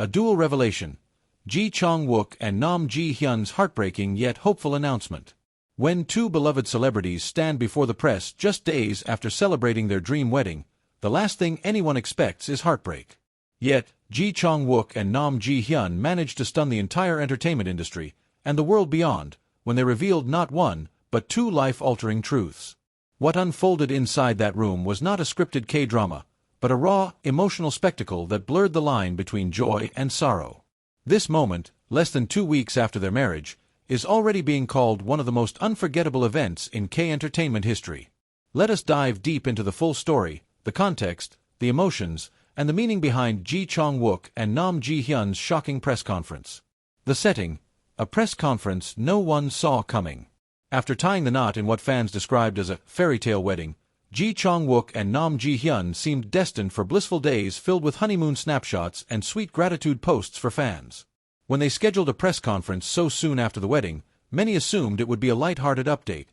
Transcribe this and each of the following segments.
A dual revelation. Chang Wook and Nam Ji-hyun's heartbreaking yet hopeful announcement. When two beloved celebrities stand before the press just days after celebrating their dream wedding, the last thing anyone expects is heartbreak. Yet, Chang Wook and Nam Ji-hyun managed to stun the entire entertainment industry, and the world beyond, when they revealed not one, but two life-altering truths. What unfolded inside that room was not a scripted K-drama, but a raw, emotional spectacle that blurred the line between joy and sorrow. This moment, less than 2 weeks after their marriage, is already being called one of the most unforgettable events in K-entertainment history. Let us dive deep into the full story, the context, the emotions, and the meaning behind Chang Wook and Nam Ji-hyun's shocking press conference. The setting: a press conference no one saw coming. After tying the knot in what fans described as a fairy tale wedding, Chang Wook and Nam Ji-hyun seemed destined for blissful days filled with honeymoon snapshots and sweet gratitude posts for fans. When they scheduled a press conference so soon after the wedding, many assumed it would be a light-hearted update,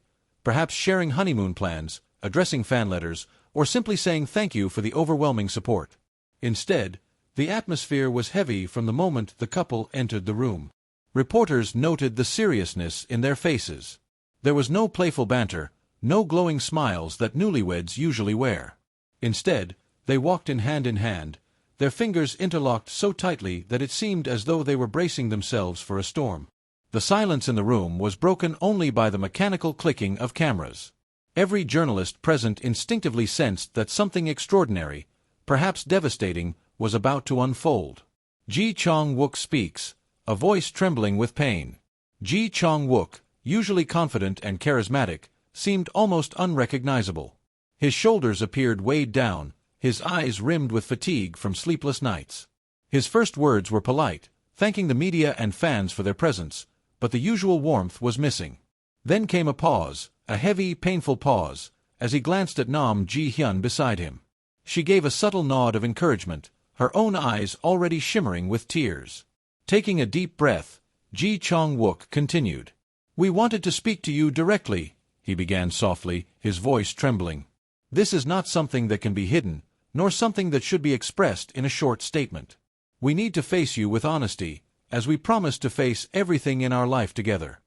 perhaps sharing honeymoon plans, addressing fan letters, or simply saying thank you for the overwhelming support. Instead, the atmosphere was heavy from the moment the couple entered the room. Reporters noted the seriousness in their faces. There was no playful banter, no glowing smiles that newlyweds usually wear. Instead, they walked in hand, their fingers interlocked so tightly that it seemed as though they were bracing themselves for a storm. The silence in the room was broken only by the mechanical clicking of cameras. Every journalist present instinctively sensed that something extraordinary, perhaps devastating, was about to unfold. Chang Wook speaks, a voice trembling with pain. Chang Wook, usually confident and charismatic, seemed almost unrecognizable. His shoulders appeared weighed down, his eyes rimmed with fatigue from sleepless nights. His first words were polite, thanking the media and fans for their presence, but the usual warmth was missing. Then came a pause, a heavy, painful pause, as he glanced at Nam Ji-hyun beside him. She gave a subtle nod of encouragement, her own eyes already shimmering with tears. Taking a deep breath, Chang Wook continued. "We wanted to speak to you directly," he began softly, his voice trembling. "This is not something that can be hidden, nor something that should be expressed in a short statement. We need to face you with honesty, as we promised to face everything in our life together."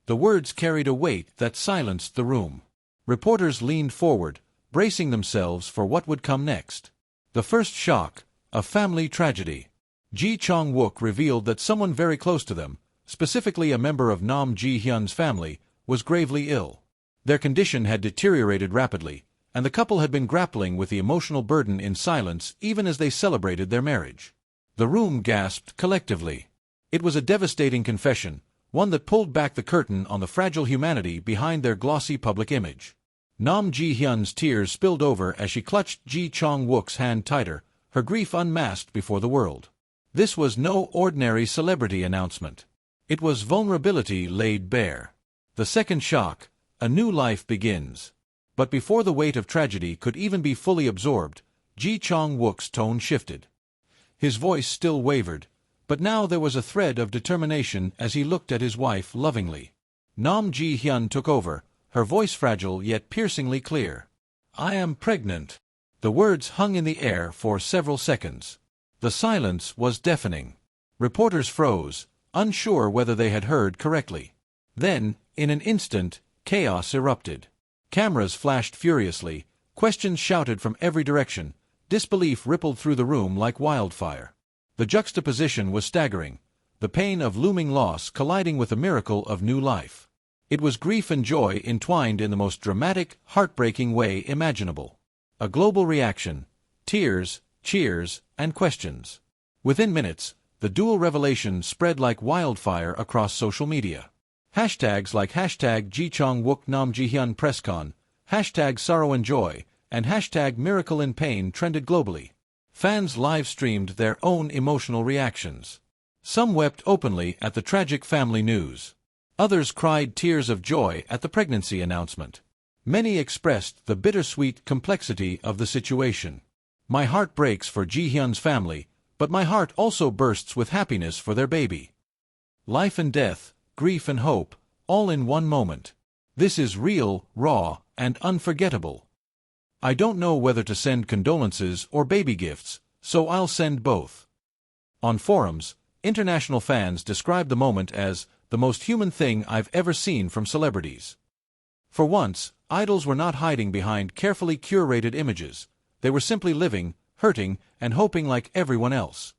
The words carried a weight that silenced the room. Reporters leaned forward, bracing themselves for what would come next. The first shock: a family tragedy. Chang Wook revealed that someone very close to them, specifically a member of Nam Ji-hyun's family, was gravely ill. Their condition had deteriorated rapidly, and the couple had been grappling with the emotional burden in silence even as they celebrated their marriage. The room gasped collectively. It was a devastating confession, one that pulled back the curtain on the fragile humanity behind their glossy public image. Nam Ji-hyun's tears spilled over as she clutched Chang Wook's hand tighter, her grief unmasked before the world. This was no ordinary celebrity announcement. It was vulnerability laid bare. The second shock: a new life begins. But before the weight of tragedy could even be fully absorbed, Chang Wook's tone shifted. His voice still wavered, but now there was a thread of determination as he looked at his wife lovingly. Nam Ji-hyun took over, her voice fragile yet piercingly clear. "I am pregnant." The words hung in the air for several seconds. The silence was deafening. Reporters froze, unsure whether they had heard correctly. Then, in an instant, chaos erupted. Cameras flashed furiously, questions shouted from every direction, disbelief rippled through the room like wildfire. The juxtaposition was staggering, the pain of looming loss colliding with the miracle of new life. It was grief and joy entwined in the most dramatic, heartbreaking way imaginable. A global reaction: tears, cheers, and questions. Within minutes, the dual revelation spread like wildfire across social media. Hashtags like #Chang Wook Nam Ji-hyun PressCon, #Sorrow and Joy, and #Miracle in Pain trended globally. Fans live-streamed their own emotional reactions. Some wept openly at the tragic family news. Others cried tears of joy at the pregnancy announcement. Many expressed the bittersweet complexity of the situation. "My heart breaks for Ji-hyun's family, but my heart also bursts with happiness for their baby. Life and death, grief and hope, all in one moment. This is real, raw, and unforgettable. I don't know whether to send condolences or baby gifts, so I'll send both." On forums, international fans described the moment as the most human thing I've ever seen from celebrities. For once, idols were not hiding behind carefully curated images. They were simply living, hurting, and hoping like everyone else.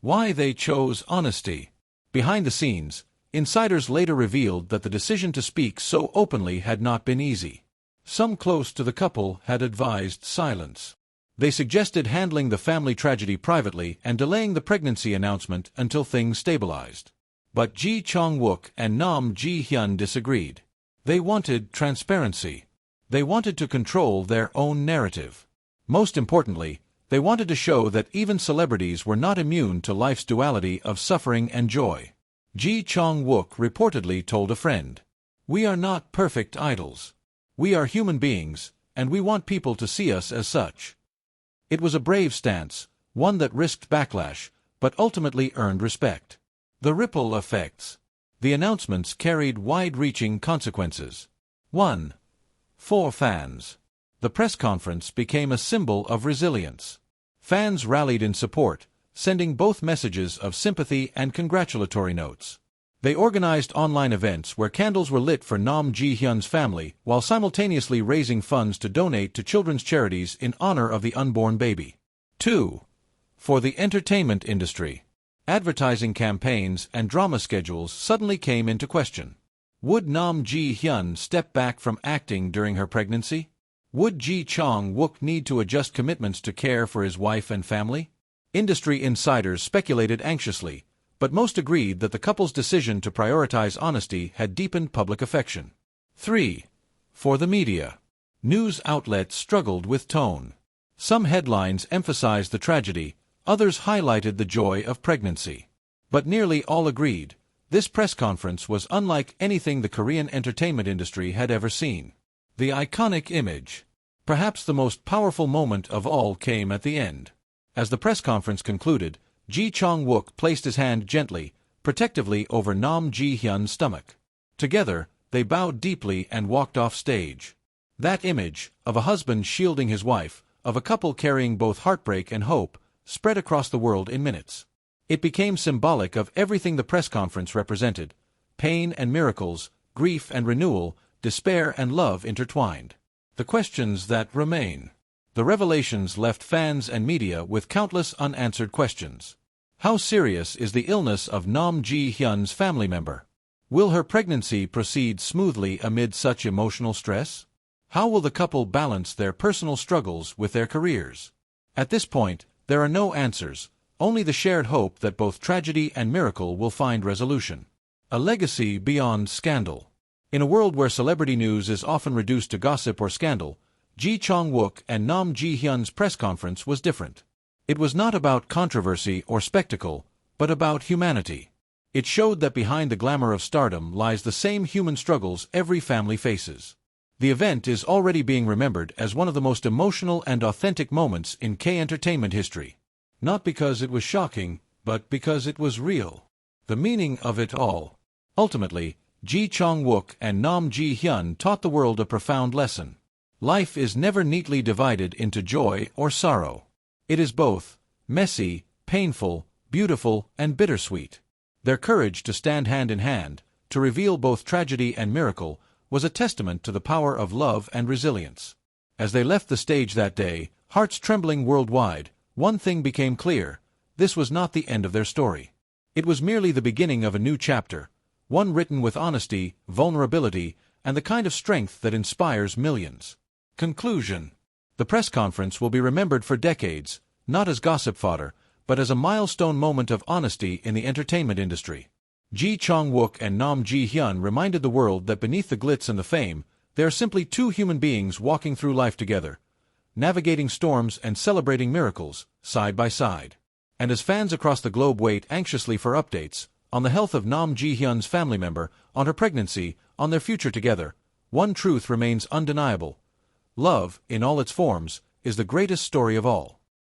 Why they chose honesty. Behind the scenes, insiders later revealed that the decision to speak so openly had not been easy. Some close to the couple had advised silence. They suggested handling the family tragedy privately and delaying the pregnancy announcement until things stabilized. But Chang Wook and Nam Ji-hyun disagreed. They wanted transparency. They wanted to control their own narrative. Most importantly, they wanted to show that even celebrities were not immune to life's duality of suffering and joy. Chang Wook reportedly told a friend, "We are not perfect idols. We are human beings, and we want people to see us as such." It was a brave stance, one that risked backlash, but ultimately earned respect. The ripple effects. The announcements carried wide-reaching consequences. 1. For fans. The press conference became a symbol of resilience. Fans rallied in support, sending both messages of sympathy and congratulatory notes. They organized online events where candles were lit for Nam Ji-hyun's family while simultaneously raising funds to donate to children's charities in honor of the unborn baby. 2. For the entertainment industry. Advertising campaigns and drama schedules suddenly came into question. Would Nam Ji-hyun step back from acting during her pregnancy? Would Chang Wook need to adjust commitments to care for his wife and family? Industry insiders speculated anxiously, but most agreed that the couple's decision to prioritize honesty had deepened public affection. 3. For the media. News outlets struggled with tone. Some headlines emphasized the tragedy, others highlighted the joy of pregnancy. But nearly all agreed, this press conference was unlike anything the Korean entertainment industry had ever seen. The iconic image. Perhaps the most powerful moment of all came at the end. As the press conference concluded, Chang Wook placed his hand gently, protectively over Nam Ji-hyun's stomach. Together, they bowed deeply and walked off stage. That image, of a husband shielding his wife, of a couple carrying both heartbreak and hope, spread across the world in minutes. It became symbolic of everything the press conference represented: pain and miracles, grief and renewal, despair and love intertwined. The questions that remain. The revelations left fans and media with countless unanswered questions. How serious is the illness of Nam Ji-hyun's family member? Will her pregnancy proceed smoothly amid such emotional stress? How will the couple balance their personal struggles with their careers? At this point, there are no answers, only the shared hope that both tragedy and miracle will find resolution. A legacy beyond scandal. In a world where celebrity news is often reduced to gossip or scandal, Chang Wook and Nam Ji-hyun's press conference was different. It was not about controversy or spectacle, but about humanity. It showed that behind the glamour of stardom lies the same human struggles every family faces. The event is already being remembered as one of the most emotional and authentic moments in K-entertainment history. Not because it was shocking, but because it was real. The meaning of it all. Ultimately, Chang Wook and Nam Ji-hyun taught the world a profound lesson. Life is never neatly divided into joy or sorrow. It is both messy, painful, beautiful, and bittersweet. Their courage to stand hand in hand, to reveal both tragedy and miracle, was a testament to the power of love and resilience. As they left the stage that day, hearts trembling worldwide, one thing became clear: this was not the end of their story. It was merely the beginning of a new chapter, one written with honesty, vulnerability, and the kind of strength that inspires millions. Conclusion. The press conference will be remembered for decades, not as gossip fodder, but as a milestone moment of honesty in the entertainment industry. Chang Wook and Nam Ji-hyun reminded the world that beneath the glitz and the fame, they are simply two human beings walking through life together, navigating storms and celebrating miracles, side by side. And as fans across the globe wait anxiously for updates, on the health of Nam Ji-hyun's family member, on her pregnancy, on their future together, one truth remains undeniable: love, in all its forms, is the greatest story of all.